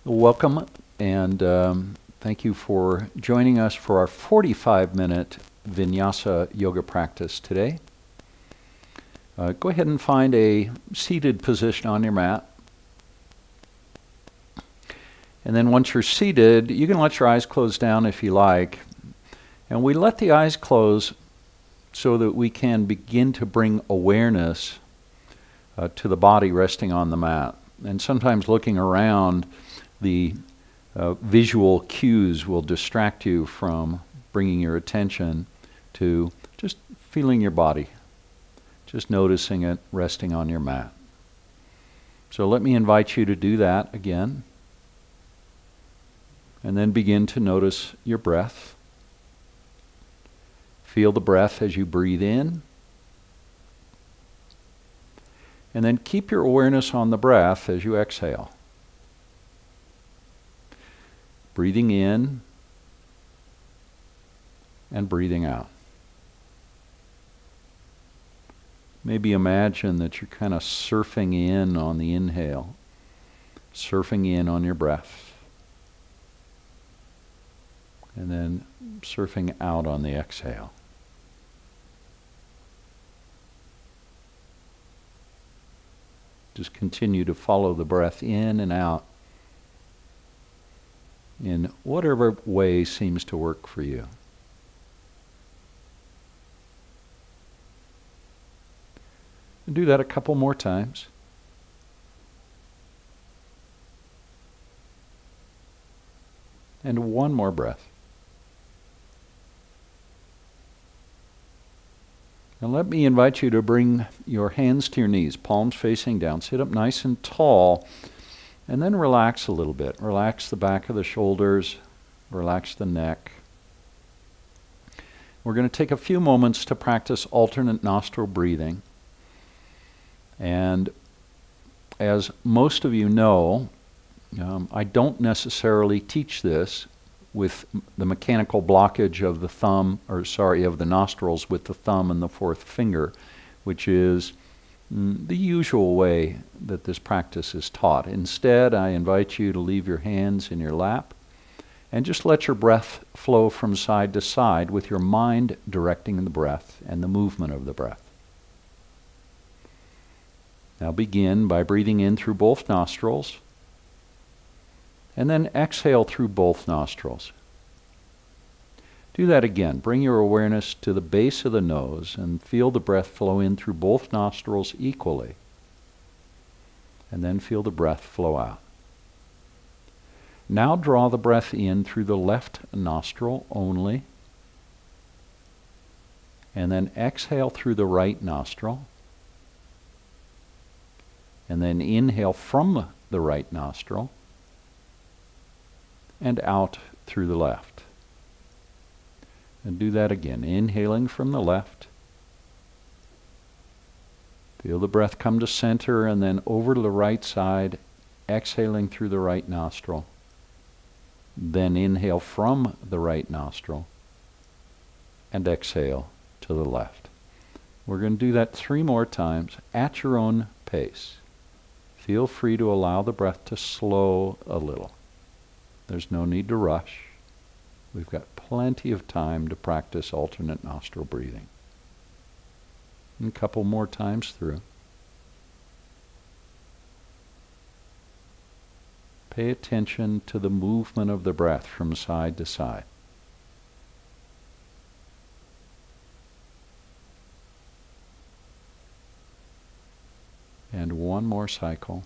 Welcome, and thank you for joining us for our 45-minute Vinyasa yoga practice today. Go ahead and find a seated position on your mat. And then once you're seated, you can let your eyes close down if you like. And we let the eyes close so that we can begin to bring awareness to the body resting on the mat. And sometimes looking around, the visual cues will distract you from bringing your attention to just feeling your body, just noticing it resting on your mat. So let me invite you to do that again. And then begin to notice your breath. Feel the breath as you breathe in. And then keep your awareness on the breath as you exhale. Breathing in and breathing out. Maybe imagine that you're kind of surfing in on the inhale, surfing in on your breath, and then surfing out on the exhale. Just continue to follow the breath in and out in whatever way seems to work for you. And do that a couple more times. And one more breath. Now let me invite you to bring your hands to your knees, palms facing down. Sit up nice and tall, and then relax a little bit. Relax the back of the shoulders, relax the neck. We're going to take a few moments to practice alternate nostril breathing. And as most of you know, I don't necessarily teach this with the mechanical blockage of the of the nostrils with the thumb and the fourth finger, which is the usual way that this practice is taught. Instead, I invite you to leave your hands in your lap and just let your breath flow from side to side with your mind directing the breath and the movement of the breath. Now begin by breathing in through both nostrils and then exhale through both nostrils. Do that again. Bring your awareness to the base of the nose and feel the breath flow in through both nostrils equally. And then feel the breath flow out. Now draw the breath in through the left nostril only. And then exhale through the right nostril. And then inhale from the right nostril and out through the left. And do that again, inhaling from the left. Feel the breath come to center and then over to the right side, exhaling through the right nostril. Then inhale from the right nostril and exhale to the left. We're going to do that 3 more times at your own pace. Feel free to allow the breath to slow a little. There's no need to rush. We've got plenty of time to practice alternate nostril breathing. And a couple more times through. Pay attention to the movement of the breath from side to side. And one more cycle.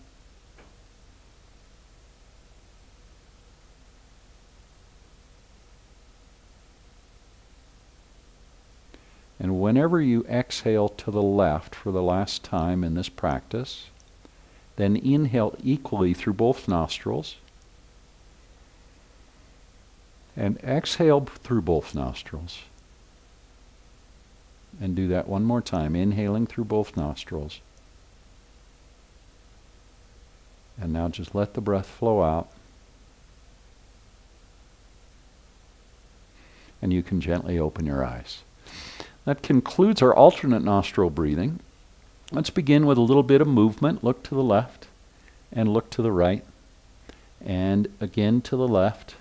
And whenever you exhale to the left for the last time in this practice, then inhale equally through both nostrils and exhale through both nostrils. And do that one more time, inhaling through both nostrils. And now just let the breath flow out. And you can gently open your eyes. That concludes our alternate nostril breathing. Let's begin with a little bit of movement. Look to the left and look to the right. and again to the left,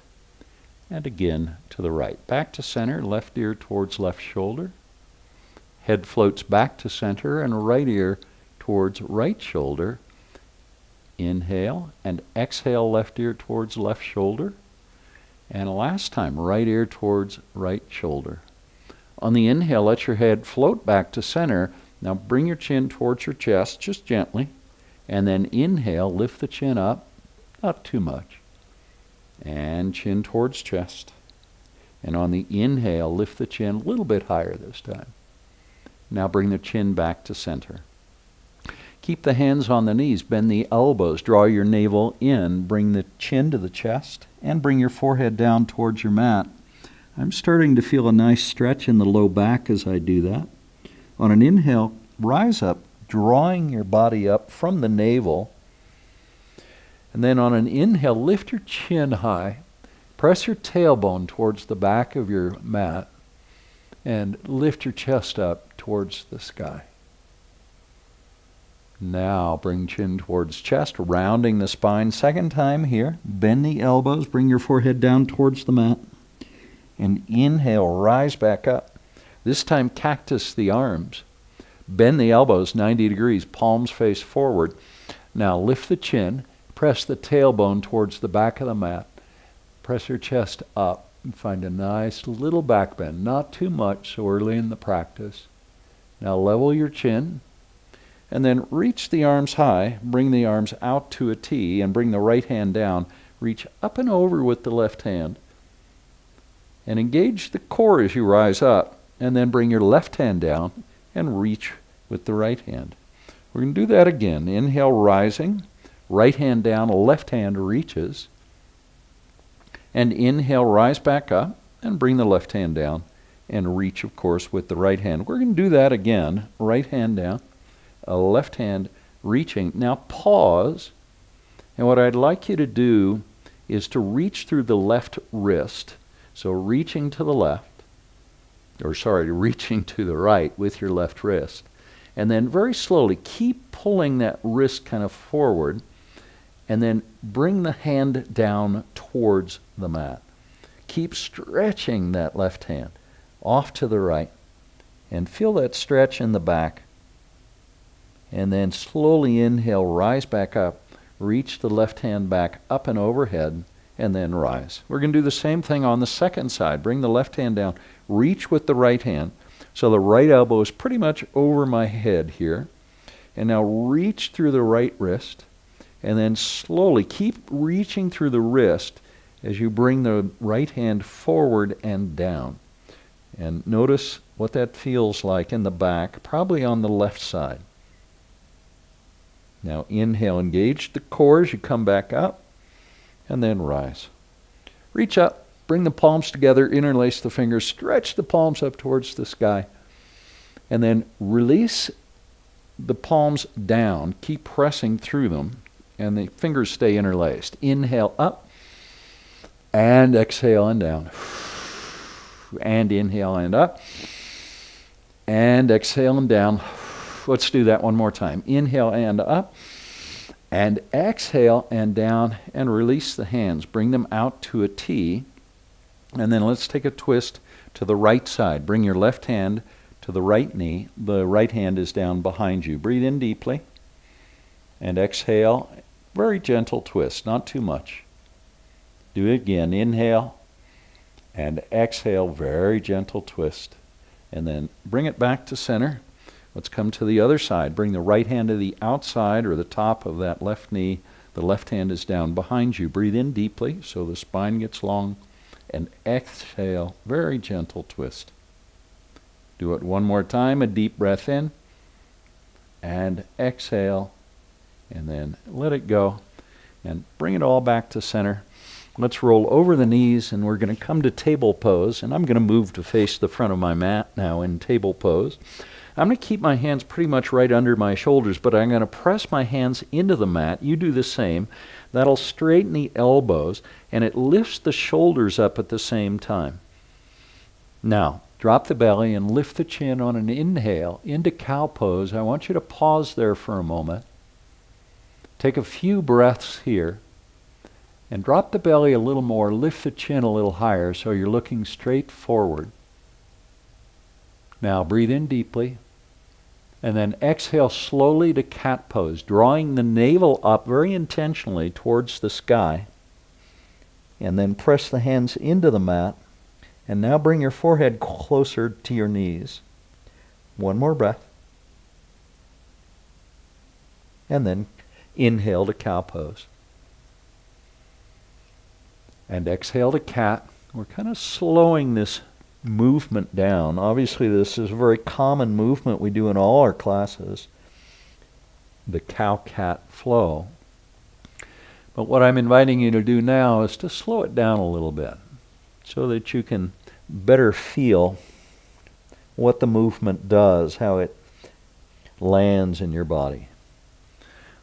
and again to the right. Back to center, left ear towards left shoulder. Head floats back to center and right ear towards right shoulder. Inhale and exhale, left ear towards left shoulder. And last time, right ear towards right shoulder. On the inhale, let your head float back to center. Now bring your chin towards your chest, just gently. And then inhale, lift the chin up, not too much. And chin towards chest. And on the inhale, lift the chin a little bit higher this time. Now bring the chin back to center. Keep the hands on the knees, bend the elbows, draw your navel in, bring the chin to the chest, and bring your forehead down towards your mat. I'm starting to feel a nice stretch in the low back as I do that. On an inhale, rise up, drawing your body up from the navel. And then on an inhale, lift your chin high, press your tailbone towards the back of your mat, and lift your chest up towards the sky. Now bring chin towards chest, rounding the spine. Second time here, bend the elbows, bring your forehead down towards the mat. And inhale, rise back up. This time cactus the arms. Bend the elbows 90 degrees, palms face forward. Now lift the chin. Press the tailbone towards the back of the mat. Press your chest up and find a nice little back bend. Not too much so early in the practice. Now level your chin and then reach the arms high. Bring the arms out to a T and bring the right hand down. Reach up and over with the left hand. And engage the core as you rise up. And then bring your left hand down and reach with the right hand. We're going to do that again. Inhale, rising. Right hand down, left hand reaches. And inhale, rise back up and bring the left hand down and reach, of course, with the right hand. We're going to do that again. Right hand down, left hand reaching. Now pause. And what I'd like you to do is to reach through the left wrist. So reaching to the left, reaching to the right with your left wrist. And then very slowly keep pulling that wrist kind of forward. And then bring the hand down towards the mat. Keep stretching that left hand off to the right. And feel that stretch in the back. And then slowly inhale, rise back up. Reach the left hand back up and overhead, and then rise. We're going to do the same thing on the second side. Bring the left hand down. Reach with the right hand. So the right elbow is pretty much over my head here. And now reach through the right wrist. And then slowly keep reaching through the wrist as you bring the right hand forward and down. And notice what that feels like in the back, probably on the left side. Now inhale, engage the core as you come back up, and then rise. Reach up, bring the palms together, interlace the fingers, stretch the palms up towards the sky, and then release the palms down. Keep pressing through them. And the fingers stay interlaced. Inhale up, and exhale and down. And inhale and up, and exhale and down. Let's do that one more time. Inhale and up, and exhale and down, and release the hands. Bring them out to a T, and then let's take a twist to the right side. Bring your left hand to the right knee. The right hand is down behind you. Breathe in deeply, and exhale. Very gentle twist, not too much. Do it again. Inhale and exhale, very gentle twist. And then bring it back to center. Let's come to the other side. Bring the right hand to the outside or the top of that left knee. The left hand is down behind you. Breathe in deeply so the spine gets long. And exhale, very gentle twist. Do it one more time. A deep breath in. And exhale. And then let it go and bring it all back to center. Let's roll over the knees, and we're going to come to table pose. And I'm going to move to face the front of my mat now in table pose. I'm going to keep my hands pretty much right under my shoulders, but I'm going to press my hands into the mat. You do the same. That'll straighten the elbows, and it lifts the shoulders up at the same time. Now, drop the belly and lift the chin on an inhale into cow pose. I want you to pause there for a moment. Take a few breaths here. And drop the belly a little more, lift the chin a little higher so you're looking straight forward. Now breathe in deeply, and then exhale slowly to cat pose, drawing the navel up very intentionally towards the sky. And then press the hands into the mat, and now bring your forehead closer to your knees. One more breath. And then inhale to cow pose. And exhale to cat. We're kind of slowing this movement down. Obviously, this is a very common movement we do in all our classes, the cow-cat flow. But what I'm inviting you to do now is to slow it down a little bit so that you can better feel what the movement does, how it lands in your body.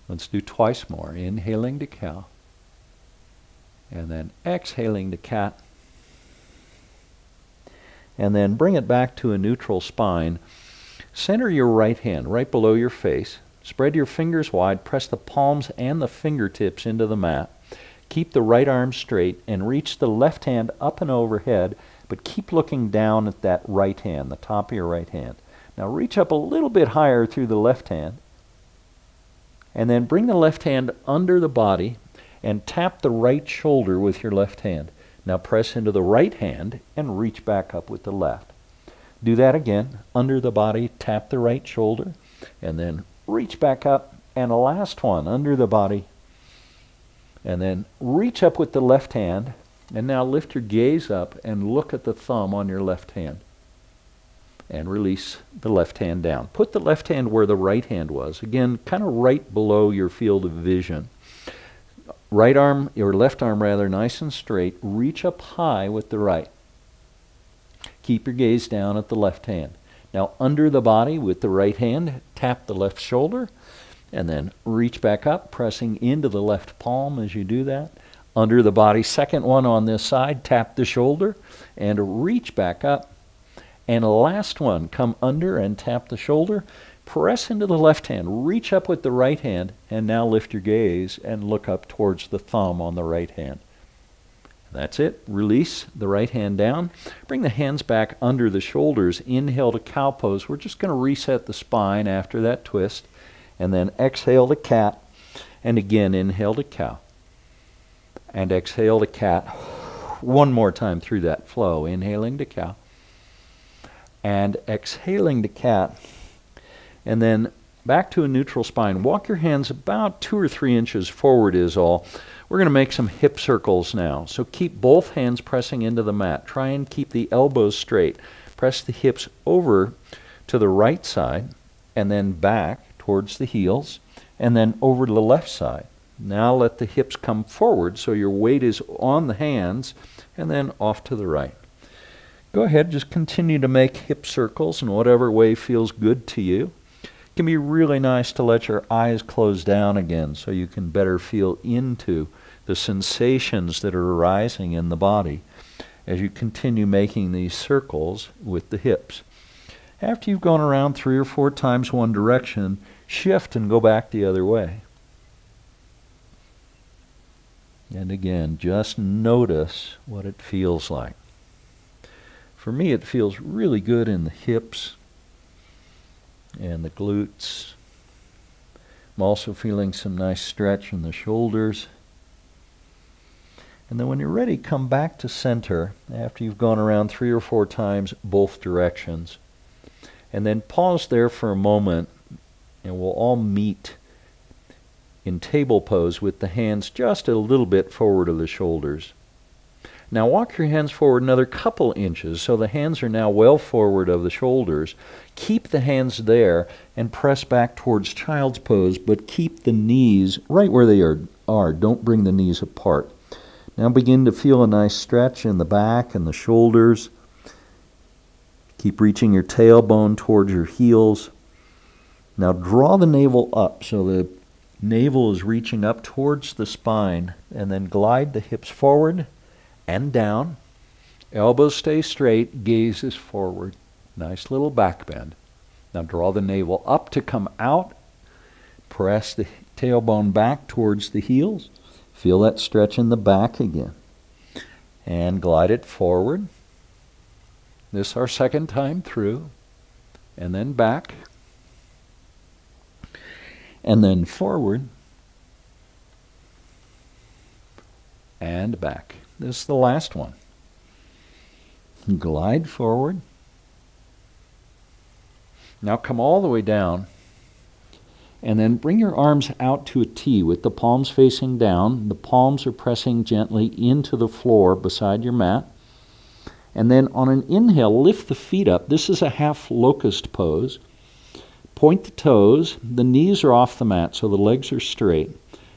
Let's do twice more. Inhaling to cow, and then exhaling to cat. And then bring it back to a neutral spine. Center your right hand right below your face. Spread your fingers wide. Press the palms and the fingertips into the mat. Keep the right arm straight and reach the left hand up and overhead, but keep looking down at that right hand, the top of your right hand. Now reach up a little bit higher through the left hand, and then bring the left hand under the body and tap the right shoulder with your left hand. Now press into the right hand and reach back up with the left. Do that again. Under the body, tap the right shoulder, and then reach back up. And a last one, under the body. And then reach up with the left hand, and now lift your gaze up and look at the thumb on your left hand. And release the left hand down. Put the left hand where the right hand was. Again, kind of right below your field of vision. Right arm, or left arm rather, nice and straight. Reach up high with the right. Keep your gaze down at the left hand. Now under the body with the right hand, tap the left shoulder, and then reach back up, pressing into the left palm as you do that. Under the body, second one on this side, tap the shoulder, and reach back up. And last one, come under and tap the shoulder. Press into the left hand, reach up with the right hand, and now lift your gaze and look up towards the thumb on the right hand. That's it. Release the right hand down. Bring the hands back under the shoulders. Inhale to cow pose. We're just going to reset the spine after that twist. And then exhale to cat. And again, inhale to cow. And exhale to cat. One more time through that flow. Inhaling to cow. And exhaling to cat. And then back to a neutral spine. Walk your hands about 2 or 3 inches forward is all. We're going to make some hip circles now. So keep both hands pressing into the mat. Try and keep the elbows straight. Press the hips over to the right side and then back towards the heels and then over to the left side. Now let the hips come forward so your weight is on the hands and then off to the right. Go ahead, just continue to make hip circles in whatever way feels good to you. It can be really nice to let your eyes close down again so you can better feel into the sensations that are arising in the body as you continue making these circles with the hips. After you've gone around 3 or 4 times one direction, shift and go back the other way. And again, just notice what it feels like. For me, it feels really good in the hips and the glutes. I'm also feeling some nice stretch in the shoulders. And then when you're ready, come back to center after you've gone around 3 or 4 times both directions. And then pause there for a moment, and we'll all meet in table pose with the hands just a little bit forward of the shoulders. Now walk your hands forward another couple inches so the hands are now well forward of the shoulders. Keep the hands there and press back towards child's pose, but keep the knees right where they are. Don't bring the knees apart. Now begin to feel a nice stretch in the back and the shoulders. Keep reaching your tailbone towards your heels. Now draw the navel up so the navel is reaching up towards the spine, and then glide the hips forward and down. Elbows stay straight, gaze is forward. Nice little back bend. Now draw the navel up to come out. Press the tailbone back towards the heels. Feel that stretch in the back again. And glide it forward. This is our second time through. And then back. And then forward. And back. This is the last one. Glide forward. Now come all the way down. And then bring your arms out to a T with the palms facing down. The palms are pressing gently into the floor beside your mat. And then on an inhale, lift the feet up. This is a half locust pose. Point the toes. The knees are off the mat, so the legs are straight.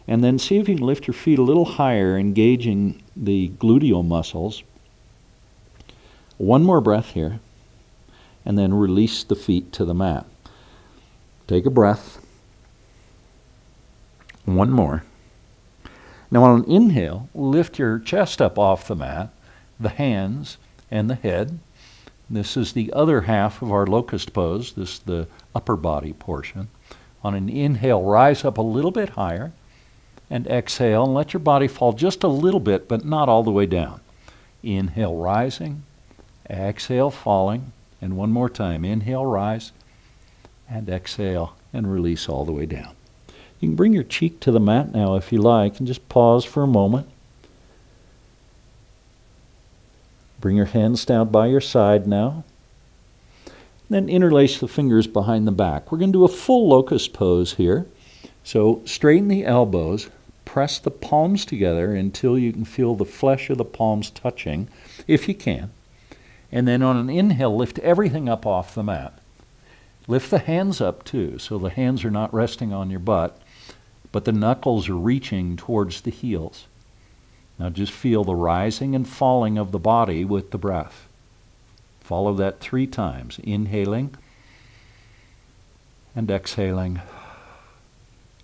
And then see if you can lift your feet a little higher, engaging the gluteal muscles. One more breath here. And then release the feet to the mat. Take a breath. One more. Now on an inhale, lift your chest up off the mat, the hands and the head. This is the other half of our locust pose. This is the upper body portion. On an inhale, rise up a little bit higher and exhale and let your body fall just a little bit, but not all the way down. Inhale, rising, exhale, falling, and one more time. Inhale, rise, and exhale, and release all the way down. You can bring your cheek to the mat now if you like, and just pause for a moment. Bring your hands down by your side now. Then interlace the fingers behind the back. We're going to do a full locust pose here. So straighten the elbows, press the palms together until you can feel the flesh of the palms touching, if you can. And then on an inhale, lift everything up off the mat. Lift the hands up too, so the hands are not resting on your butt, but the knuckles are reaching towards the heels. Now just feel the rising and falling of the body with the breath. Follow that 3 times, inhaling and exhaling,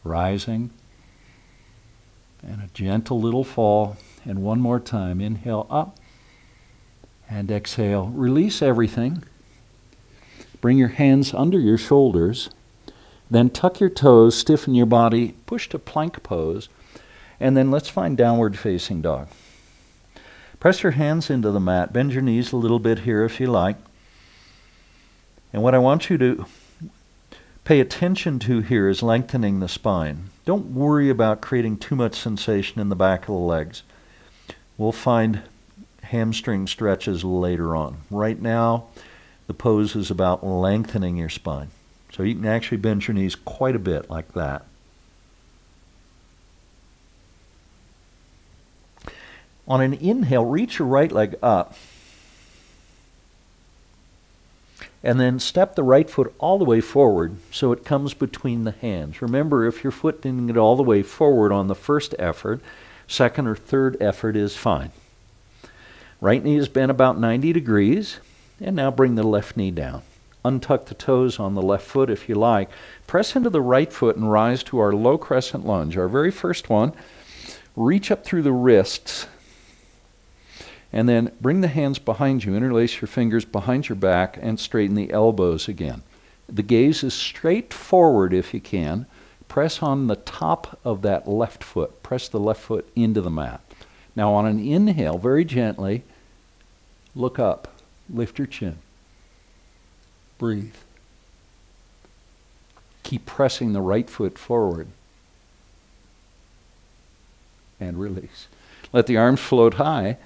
rising, and a gentle little fall, and one more time, inhale up and exhale. Release everything. Bring your hands under your shoulders. Then tuck your toes, stiffen your body, push to plank pose, and then let's find downward facing dog. Press your hands into the mat, bend your knees a little bit here if you like. And what I want you to pay attention to here is lengthening the spine. Don't worry about creating too much sensation in the back of the legs. We'll find hamstring stretches later on. Right now, the pose is about lengthening your spine. So you can actually bend your knees quite a bit like that. On an inhale, reach your right leg up. And then step the right foot all the way forward so it comes between the hands. Remember, if your foot didn't get all the way forward on the first effort, second or third effort is fine. Right knee is bent about 90 degrees. And now bring the left knee down. Untuck the toes on the left foot if you like. Press into the right foot and rise to our low crescent lunge. Our very first one. Reach up through the wrists. And then bring the hands behind you. Interlace your fingers behind your back and straighten the elbows again. The gaze is straight forward if you can. Press on the top of that left foot. Press the left foot into the mat. Now on an inhale, very gently, look up. Lift your chin. Breathe. Keep pressing the right foot forward. And release. Let the arms float high.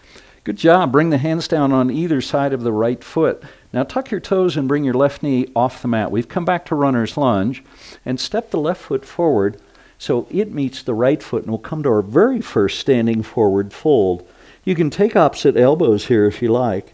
Good job. Bring the hands down on either side of the right foot. Now tuck your toes and bring your left knee off the mat. We've come back to runner's lunge. And step the left foot forward so it meets the right foot. And we'll come to our very first standing forward fold. You can take opposite elbows here if you like.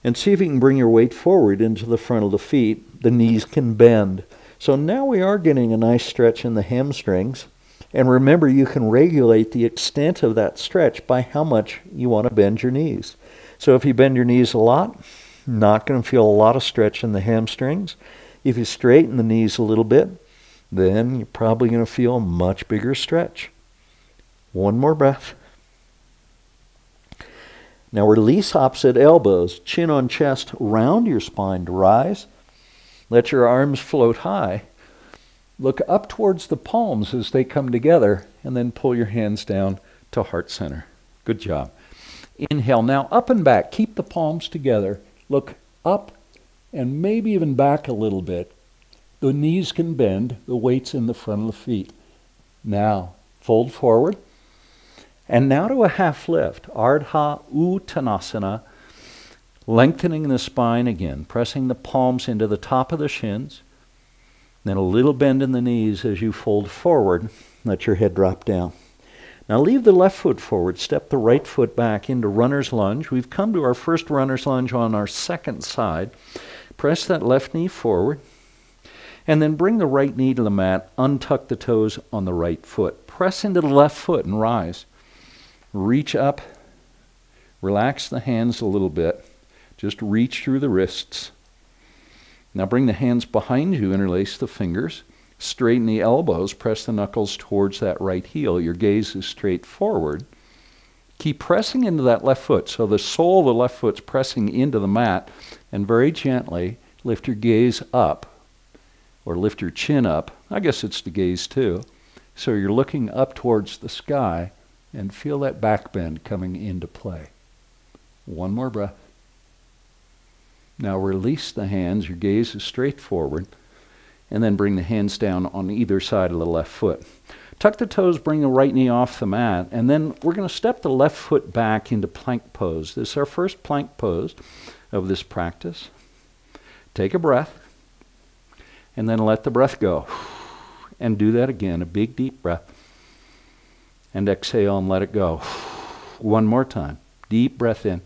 And see if you can bring your weight forward into the front of the feet. The knees can bend. So now we are getting a nice stretch in the hamstrings. And remember, you can regulate the extent of that stretch by how much you want to bend your knees. So if you bend your knees a lot, not going to feel a lot of stretch in the hamstrings. If you straighten the knees a little bit, then you're probably going to feel a much bigger stretch. One more breath. Now release opposite elbows, chin on chest, round your spine to rise. Let your arms float high. Look up towards the palms as they come together, and then pull your hands down to heart center. Good job. Inhale. Now up and back. Keep the palms together. Look up and maybe even back a little bit. The knees can bend. The weight's in the front of the feet. Now, fold forward. And now to a half lift. Ardha Uttanasana. Lengthening the spine again. Pressing the palms into the top of the shins. Then a little bend in the knees as you fold forward. Let your head drop down. Now leave the left foot forward. Step the right foot back into runner's lunge. We've come to our first runner's lunge on our second side. Press that left knee forward. And then bring the right knee to the mat. Untuck the toes on the right foot. Press into the left foot and rise. Reach up. Relax the hands a little bit. Just reach through the wrists. Now bring the hands behind you. Interlace the fingers. Straighten the elbows. Press the knuckles towards that right heel. Your gaze is straight forward. Keep pressing into that left foot. So the sole of the left foot's pressing into the mat. And very gently lift your gaze up. Or lift your chin up. I guess it's the gaze too. So you're looking up towards the sky and feel that back bend coming into play. One more breath. Now release the hands. Your gaze is straight forward. And then bring the hands down on either side of the left foot. Tuck the toes, bring the right knee off the mat. And then we're going to step the left foot back into plank pose. This is our first plank pose of this practice. Take a breath. And then let the breath go. And do that again. A big deep breath. And exhale and let it go. One more time. Deep breath in.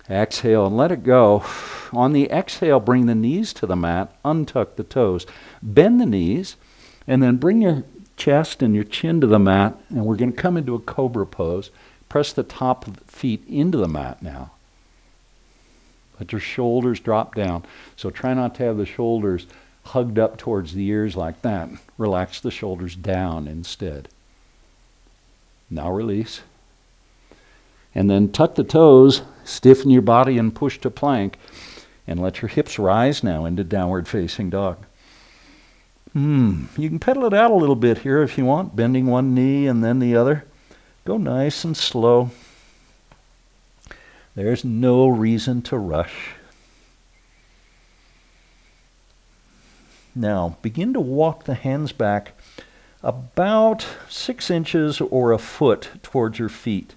Exhale and let it go. On the exhale, bring the knees to the mat. Untuck the toes. Bend the knees. And then bring your chest and your chin to the mat. And we're going to come into a Cobra Pose. Press the top of the feet into the mat now. Let your shoulders drop down. So try not to have the shoulders hugged up towards the ears like that. Relax the shoulders down instead. Now release. And then tuck the toes, stiffen your body and push to plank. And let your hips rise now into downward facing dog. You can pedal it out a little bit here if you want, bending one knee and then the other. Go nice and slow. There's no reason to rush. Now, begin to walk the hands back about 6 inches or a foot towards your feet.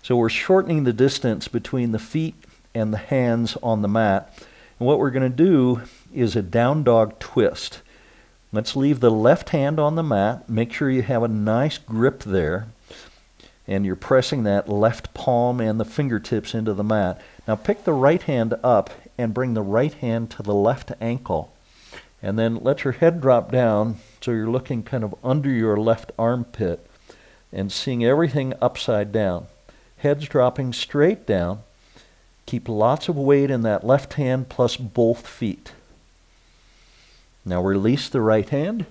So we're shortening the distance between the feet and the hands on the mat. And what we're going to do is a down dog twist. Let's leave the left hand on the mat. Make sure you have a nice grip there. And you're pressing that left palm and the fingertips into the mat. Now pick the right hand up and bring the right hand to the left ankle. And then let your head drop down so you're looking kind of under your left armpit and seeing everything upside down. Head's dropping straight down. Keep lots of weight in that left hand plus both feet. Now release the right hand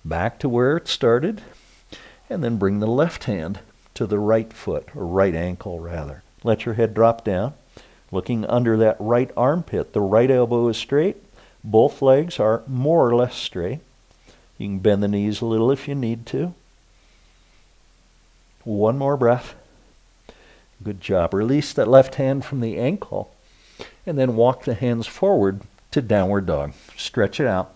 back to where it started. And then bring the left hand to the right foot, or right ankle rather. Let your head drop down, looking under that right armpit. The right elbow is straight. Both legs are more or less straight. You can bend the knees a little if you need to. One more breath. Good job. Release that left hand from the ankle, and then walk the hands forward to downward dog. Stretch it out.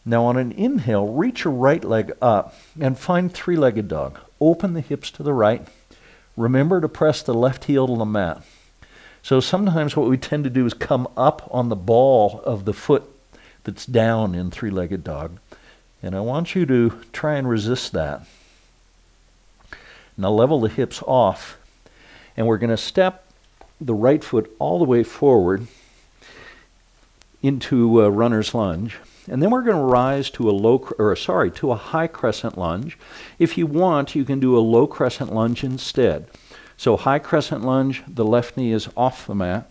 Now on an inhale, reach your right leg up and find three-legged dog. Open the hips to the right. Remember to press the left heel to the mat. So sometimes what we tend to do is come up on the ball of the foot that's down in three-legged dog. And I want you to try and resist that. Now level the hips off. And we're going to step the right foot all the way forward into a runner's lunge. And then we're going to rise to a high crescent lunge. If you want, you can do a low crescent lunge instead. So high crescent lunge, the left knee is off the mat.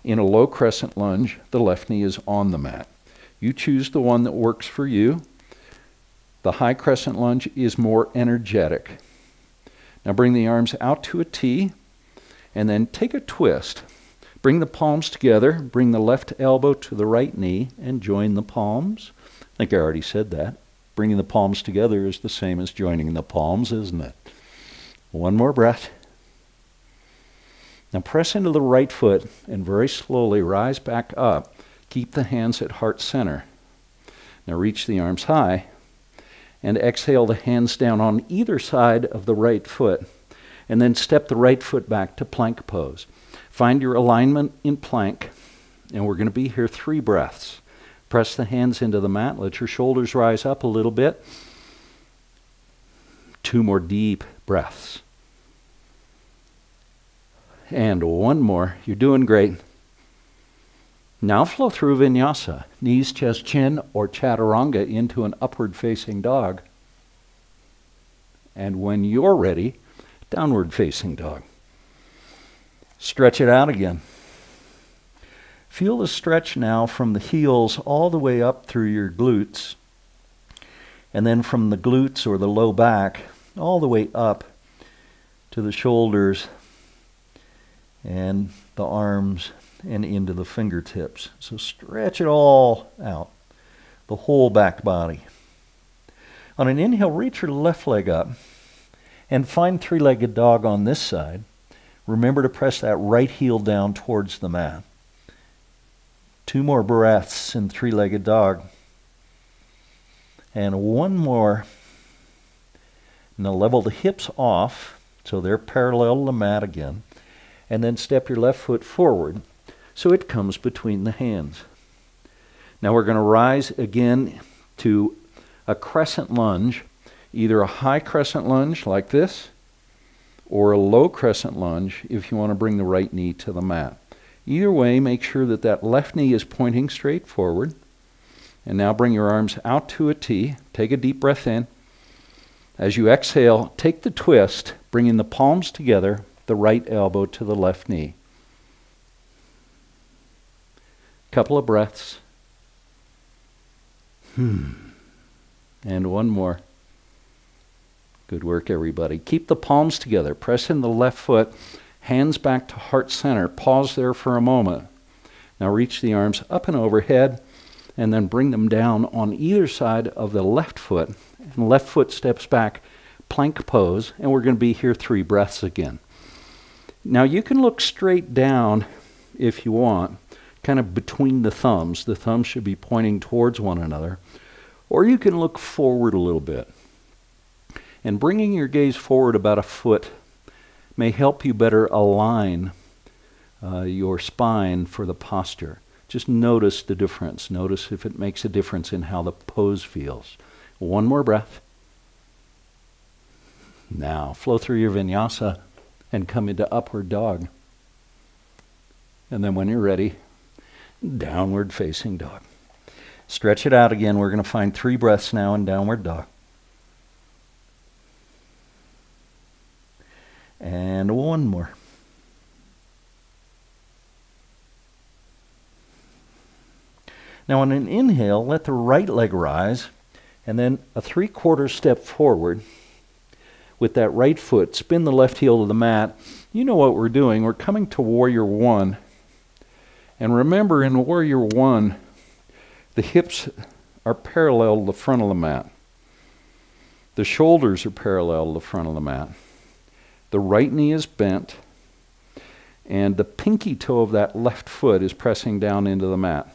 In a low crescent lunge, the left knee is on the mat. You choose the one that works for you. The high crescent lunge is more energetic. Now bring the arms out to a T, and then take a twist. Bring the palms together, bring the left elbow to the right knee, and join the palms. I think I already said that. Bringing the palms together is the same as joining the palms, isn't it? One more breath. Now press into the right foot and very slowly rise back up. Keep the hands at heart center. Now reach the arms high and exhale the hands down on either side of the right foot, and then step the right foot back to plank pose. Find your alignment in plank, and we're going to be here 3 breaths. Press the hands into the mat. Let your shoulders rise up a little bit. 2 more deep breaths. And 1 more. You're doing great. Now flow through Vinyasa. Knees, chest, chin, or chaturanga into an upward facing dog. And when you're ready, downward facing dog. Stretch it out again. Feel the stretch now from the heels all the way up through your glutes, and then from the glutes or the low back all the way up to the shoulders and the arms and into the fingertips. So stretch it all out, the whole back body. On an inhale, reach your left leg up and find 3-legged dog on this side. Remember to press that right heel down towards the mat. 2 more breaths in 3-legged dog. And 1 more. Now level the hips off so they're parallel to the mat again. And then step your left foot forward so it comes between the hands. Now we're going to rise again to a crescent lunge, either a high crescent lunge like this or a low crescent lunge if you want to bring the right knee to the mat. Either way, make sure that that left knee is pointing straight forward. And now bring your arms out to a T. Take a deep breath in. As you exhale, take the twist, bringing the palms together, the right elbow to the left knee. Couple of breaths. And 1 more. Good work, everybody. Keep the palms together. Press in the left foot. Hands back to heart center. Pause there for a moment. Now reach the arms up and overhead, and then bring them down on either side of the left foot. And left foot steps back, plank pose, and we're going to be here 3 breaths again. Now you can look straight down if you want, kind of between the thumbs. The thumbs should be pointing towards one another. Or you can look forward a little bit. And bringing your gaze forward about a foot may help you better align your spine for the posture. Just notice the difference. Notice if it makes a difference in how the pose feels. 1 more breath. Now flow through your vinyasa and come into upward dog. And then when you're ready, downward facing dog. Stretch it out again. We're going to find 3 breaths now in downward dog. And 1 more. Now on an inhale, let the right leg rise, and then a 3/4 step forward with that right foot. Spin the left heel to the mat. You know what we're doing. We're coming to Warrior 1. And remember, in Warrior 1, the hips are parallel to the front of the mat. The shoulders are parallel to the front of the mat. The right knee is bent, and the pinky toe of that left foot is pressing down into the mat.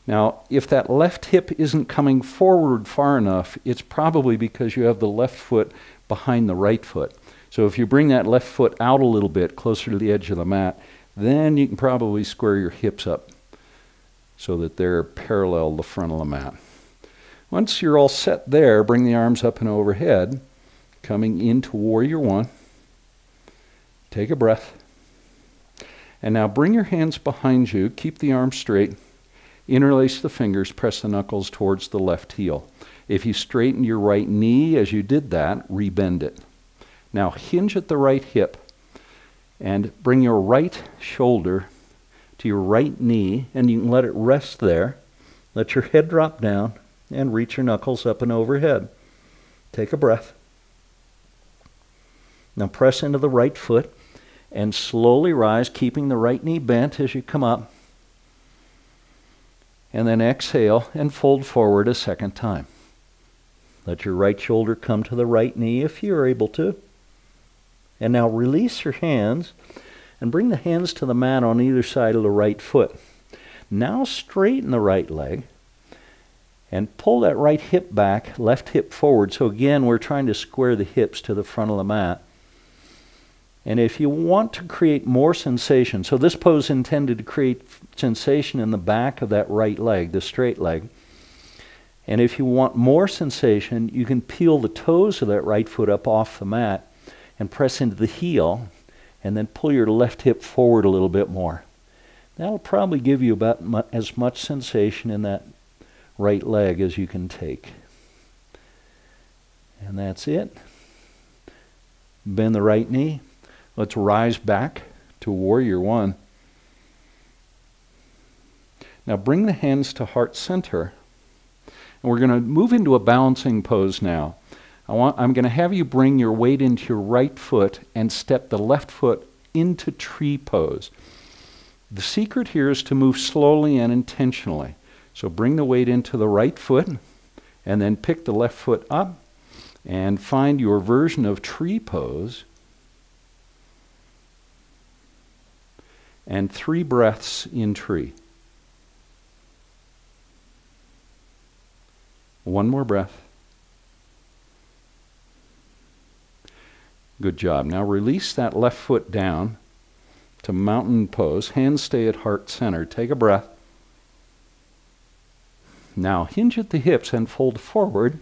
Now, if that left hip isn't coming forward far enough, it's probably because you have the left foot behind the right foot. So if you bring that left foot out a little bit closer to the edge of the mat, then you can probably square your hips up so that they're parallel to the front of the mat. Once you're all set there, bring the arms up and overhead, coming into Warrior 1. Take a breath. And now bring your hands behind you. Keep the arms straight. Interlace the fingers. Press the knuckles towards the left heel. If you straighten your right knee as you did that, rebend it. Now hinge at the right hip and bring your right shoulder to your right knee, and you can let it rest there. Let your head drop down and reach your knuckles up and overhead. Take a breath. Now press into the right foot and slowly rise, keeping the right knee bent as you come up. And then exhale and fold forward a second time. Let your right shoulder come to the right knee if you're able to. And now release your hands and bring the hands to the mat on either side of the right foot. Now straighten the right leg and pull that right hip back, left hip forward. So again, we're trying to square the hips to the front of the mat. And if you want to create more sensation, so this pose is intended to create sensation in the back of that right leg, the straight leg. And if you want more sensation, you can peel the toes of that right foot up off the mat and press into the heel, and then pull your left hip forward a little bit more. That'll probably give you about as much sensation in that right leg as you can take. And that's it. Bend the right knee. Let's rise back to Warrior One. Now bring the hands to heart center. And we're going to move into a balancing pose now. I'm going to have you bring your weight into your right foot and step the left foot into tree pose. The secret here is to move slowly and intentionally. So bring the weight into the right foot and then pick the left foot up and find your version of tree pose. And 3 breaths in tree. 1 more breath. Good job. Now release that left foot down to mountain pose. Hands stay at heart center. Take a breath. Now hinge at the hips and fold forward.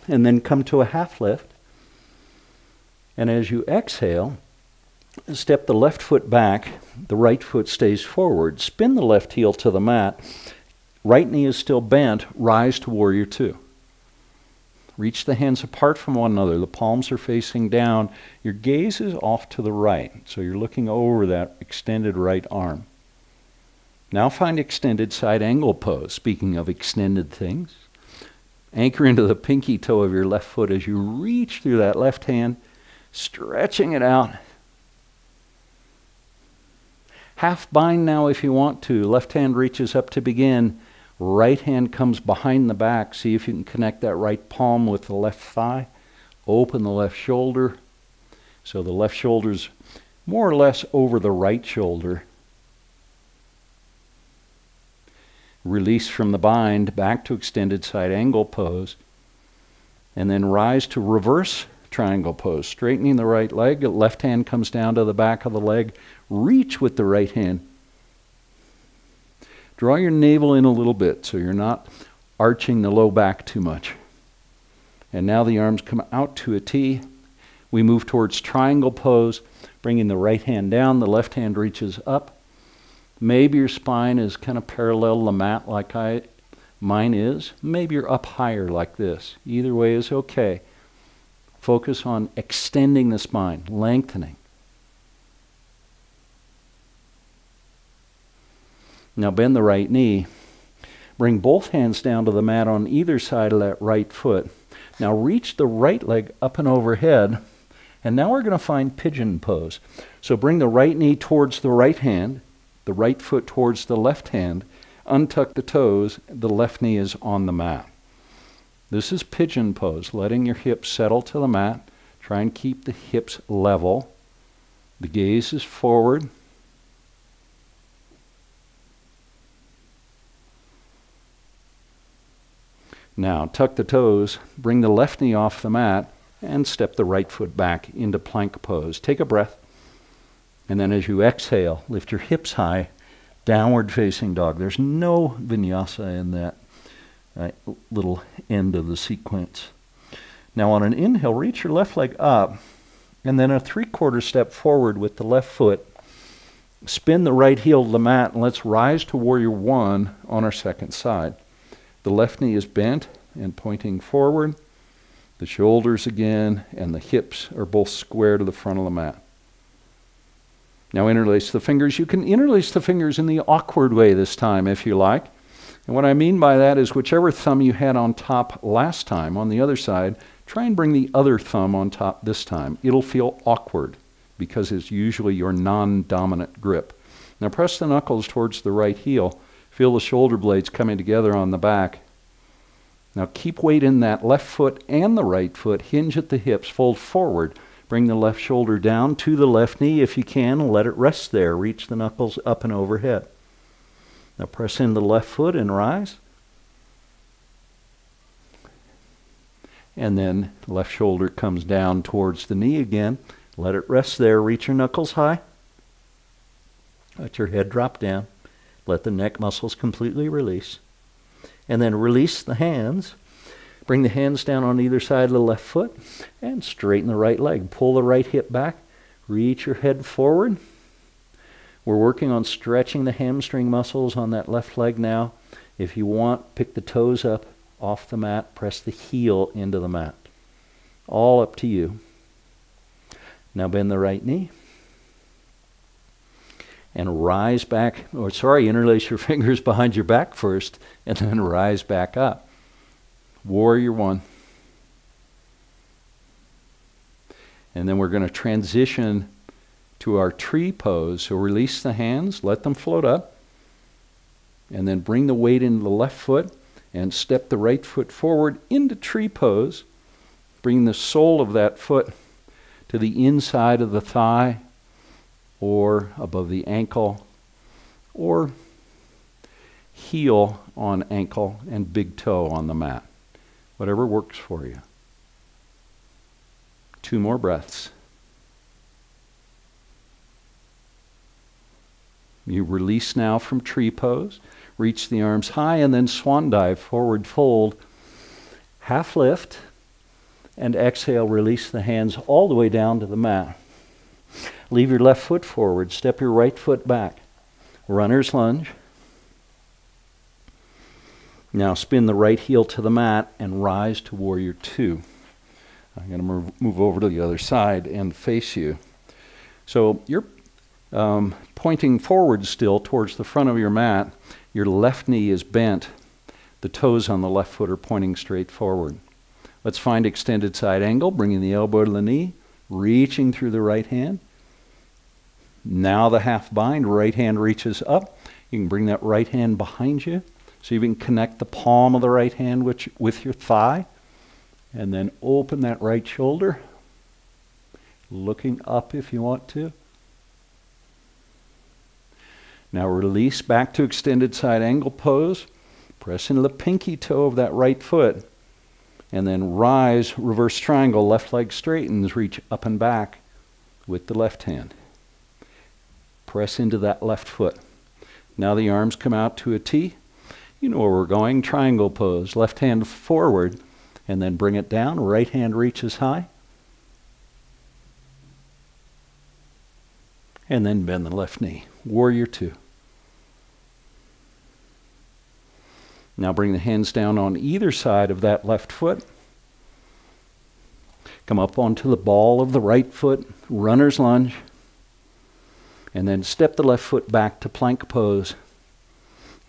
And then come to a half lift. And as you exhale, step the left foot back. The right foot stays forward. Spin the left heel to the mat. Right knee is still bent. Rise to Warrior Two. Reach the hands apart from one another. The palms are facing down. Your gaze is off to the right. So you're looking over that extended right arm. Now find extended side angle pose. Speaking of extended things, anchor into the pinky toe of your left foot as you reach through that left hand, stretching it out. Half bind now if you want to. Left hand reaches up to begin. Right hand comes behind the back. See if you can connect that right palm with the left thigh. Open the left shoulder. So the left shoulder's more or less over the right shoulder. Release from the bind, back to extended side angle pose. And then rise to reverse triangle pose. Straightening the right leg. The left hand comes down to the back of the leg. Reach with the right hand. Draw your navel in a little bit so you're not arching the low back too much. And now the arms come out to a T. We move towards triangle pose, bringing the right hand down, the left hand reaches up. Maybe your spine is kind of parallel to the mat like mine is. Maybe you're up higher like this. Either way is okay. Focus on extending the spine, lengthening. Now bend the right knee. Bring both hands down to the mat on either side of that right foot. Now reach the right leg up and overhead. And now we're going to find pigeon pose. So bring the right knee towards the right hand, the right foot towards the left hand. Untuck the toes. The left knee is on the mat. This is pigeon pose, letting your hips settle to the mat. Try and keep the hips level. The gaze is forward. Now, tuck the toes, bring the left knee off the mat, and step the right foot back into plank pose. Take a breath, and then as you exhale, lift your hips high, downward facing dog. There's no vinyasa in that little end of the sequence. Now, on an inhale, reach your left leg up, and then a 3/4 step forward with the left foot. Spin the right heel to the mat, and let's rise to Warrior One on our second side. The left knee is bent and pointing forward. The shoulders again and the hips are both square to the front of the mat. Now interlace the fingers. You can interlace the fingers in the awkward way this time if you like. And what I mean by that is whichever thumb you had on top last time on the other side, try and bring the other thumb on top this time. It'll feel awkward because it's usually your non-dominant grip. Now press the knuckles towards the right heel. Feel the shoulder blades coming together on the back. Now keep weight in that left foot and the right foot. Hinge at the hips, fold forward. Bring the left shoulder down to the left knee if you can, and let it rest there. Reach the knuckles up and overhead. Now press in the left foot and rise. And then the left shoulder comes down towards the knee again. Let it rest there. Reach your knuckles high. Let your head drop down. Let the neck muscles completely release. And then release the hands. Bring the hands down on either side of the left foot and straighten the right leg. Pull the right hip back. Reach your head forward. We're working on stretching the hamstring muscles on that left leg now. If you want, pick the toes up off the mat. Press the heel into the mat. All up to you. Now bend the right knee. And rise back, interlace your fingers behind your back first, and then rise back up. Warrior one. And then we're going to transition to our tree pose. So release the hands, let them float up, and then bring the weight into the left foot, and step the right foot forward into tree pose. Bring the sole of that foot to the inside of the thigh, or above the ankle, or heel on ankle and big toe on the mat. Whatever works for you. 2 more breaths. You release now from tree pose. Reach the arms high and then swan dive, forward fold, half lift, and exhale, release the hands all the way down to the mat. Leave your left foot forward. Step your right foot back. Runner's lunge. Now spin the right heel to the mat and rise to warrior two. I'm going to move over to the other side and face you. So you're pointing forward still towards the front of your mat. Your left knee is bent. The toes on the left foot are pointing straight forward. Let's find extended side angle, bringing the elbow to the knee, reaching through the right hand. Now the half bind, right hand reaches up. You can bring that right hand behind you. So you can connect the palm of the right hand with your thigh. And then open that right shoulder. Looking up if you want to. Now release back to extended side angle pose. Press into the pinky toe of that right foot. And then rise, reverse triangle, left leg straightens, reach up and back with the left hand. Press into that left foot. Now the arms come out to a T. You know where we're going, triangle pose. Left hand forward, and then bring it down. Right hand reaches high. And then bend the left knee. Warrior two. Now bring the hands down on either side of that left foot. Come up onto the ball of the right foot, runner's lunge. And then step the left foot back to plank pose.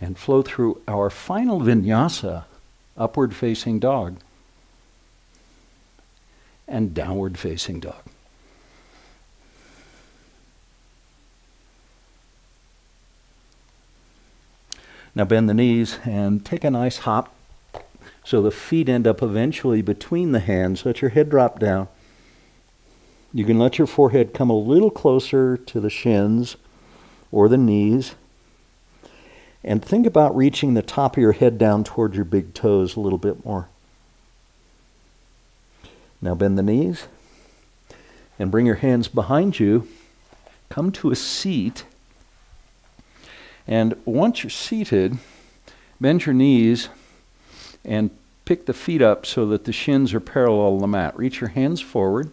And flow through our final vinyasa, upward facing dog. And downward facing dog. Now bend the knees and take a nice hop so the feet end up eventually between the hands. Let your head drop down. You can let your forehead come a little closer to the shins or the knees. And think about reaching the top of your head down toward your big toes a little bit more. Now bend the knees and bring your hands behind you. Come to a seat. And once you're seated, bend your knees and pick the feet up so that the shins are parallel to the mat. Reach your hands forward.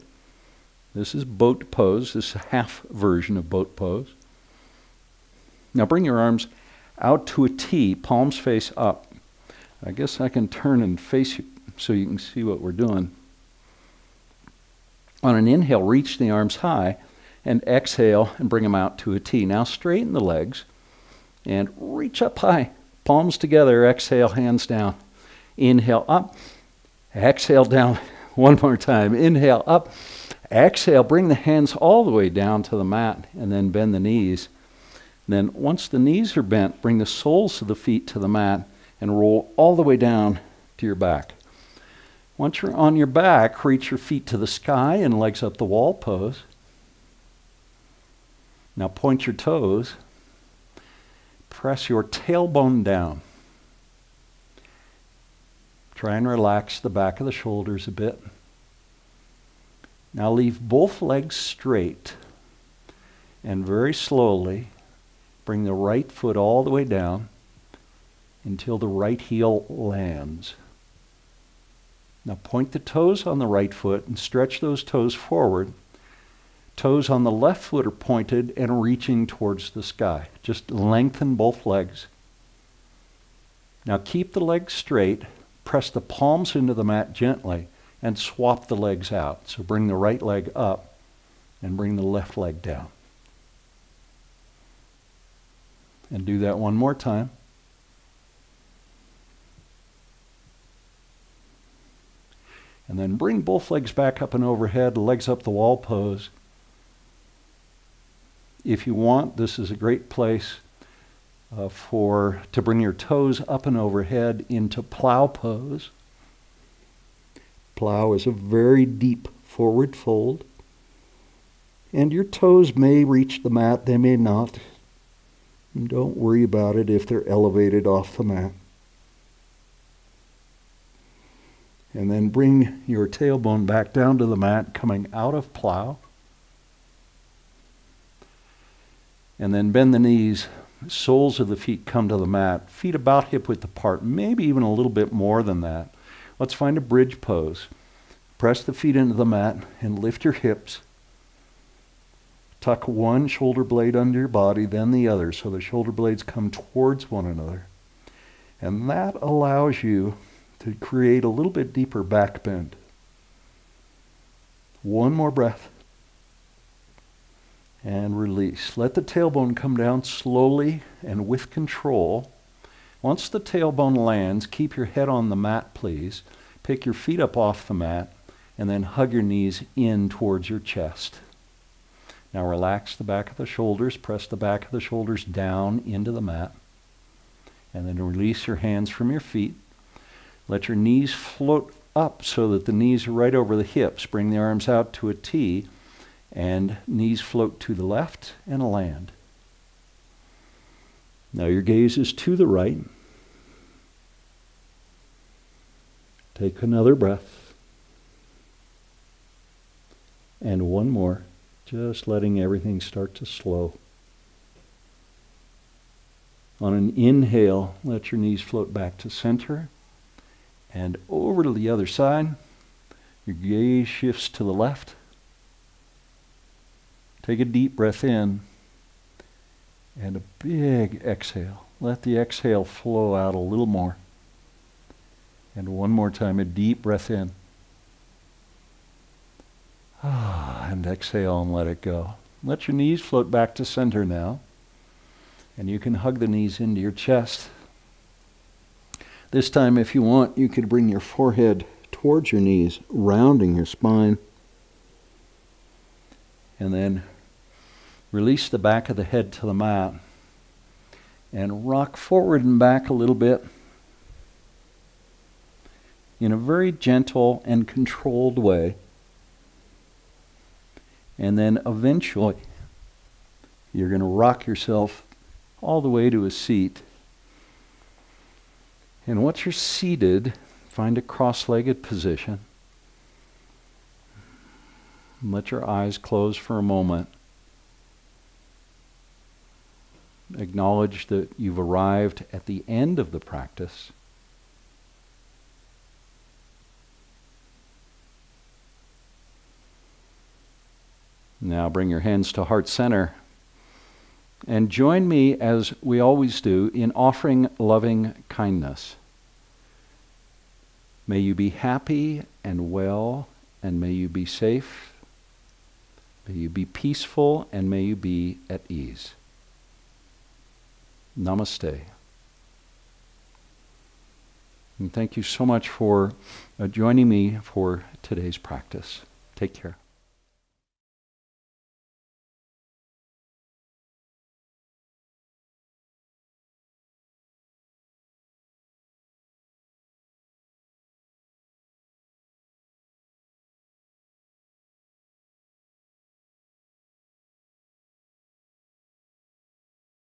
This is boat pose. This is a half version of boat pose. Now bring your arms out to a T, palms face up. I guess I can turn and face you so you can see what we're doing. On an inhale, reach the arms high, and exhale and bring them out to a T. Now straighten the legs and reach up high. Palms together, exhale, hands down. Inhale up, exhale down. One more time. Inhale up, exhale, bring the hands all the way down to the mat, and then bend the knees. Then once the knees are bent, bring the soles of the feet to the mat and roll all the way down to your back. Once you're on your back, reach your feet to the sky and legs up the wall pose. Now point your toes. Press your tailbone down. Try and relax the back of the shoulders a bit. Now leave both legs straight and very slowly bring the right foot all the way down until the right heel lands. Now point the toes on the right foot and stretch those toes forward. Toes on the left foot are pointed and reaching towards the sky. Just lengthen both legs. Now keep the legs straight. Press the palms into the mat gently and swap the legs out. So bring the right leg up and bring the left leg down. And do that one more time. And then bring both legs back up and overhead, legs up the wall pose. If you want, this is a great place to bring your toes up and overhead into Plow Pose. Plow is a very deep forward fold. And your toes may reach the mat, they may not. And don't worry about it if they're elevated off the mat. And then bring your tailbone back down to the mat, coming out of Plow. And then bend the knees, soles of the feet come to the mat, feet about hip-width apart, maybe even a little bit more than that. Let's find a bridge pose. Press the feet into the mat and lift your hips. Tuck one shoulder blade under your body, then the other, so the shoulder blades come towards one another. And that allows you to create a little bit deeper back bend. One more breath. And release. Let the tailbone come down slowly and with control. Once the tailbone lands, keep your head on the mat, please. Pick your feet up off the mat and then hug your knees in towards your chest. Now relax the back of the shoulders. Press the back of the shoulders down into the mat. And then release your hands from your feet. Let your knees float up so that the knees are right over the hips. Bring the arms out to a T. And knees float to the left and land. Now your gaze is to the right. Take another breath. And one more. Just letting everything start to slow. On an inhale, let your knees float back to center. And over to the other side. Your gaze shifts to the left. Take a deep breath in and a big exhale. Let the exhale flow out a little more. And one more time, a deep breath in. And exhale and let it go. Let your knees float back to center now. And you can hug the knees into your chest. This time, if you want, you could bring your forehead towards your knees, rounding your spine. And then release the back of the head to the mat and rock forward and back a little bit in a very gentle and controlled way. And then eventually you're going to rock yourself all the way to a seat. And once you're seated, find a cross-legged position. Let your eyes close for a moment. Acknowledge that you've arrived at the end of the practice. Now bring your hands to heart center and join me, as we always do, in offering loving kindness. May you be happy and well, and may you be safe. May you be peaceful, and may you be at ease. Namaste. And thank you so much for joining me for today's practice. Take care.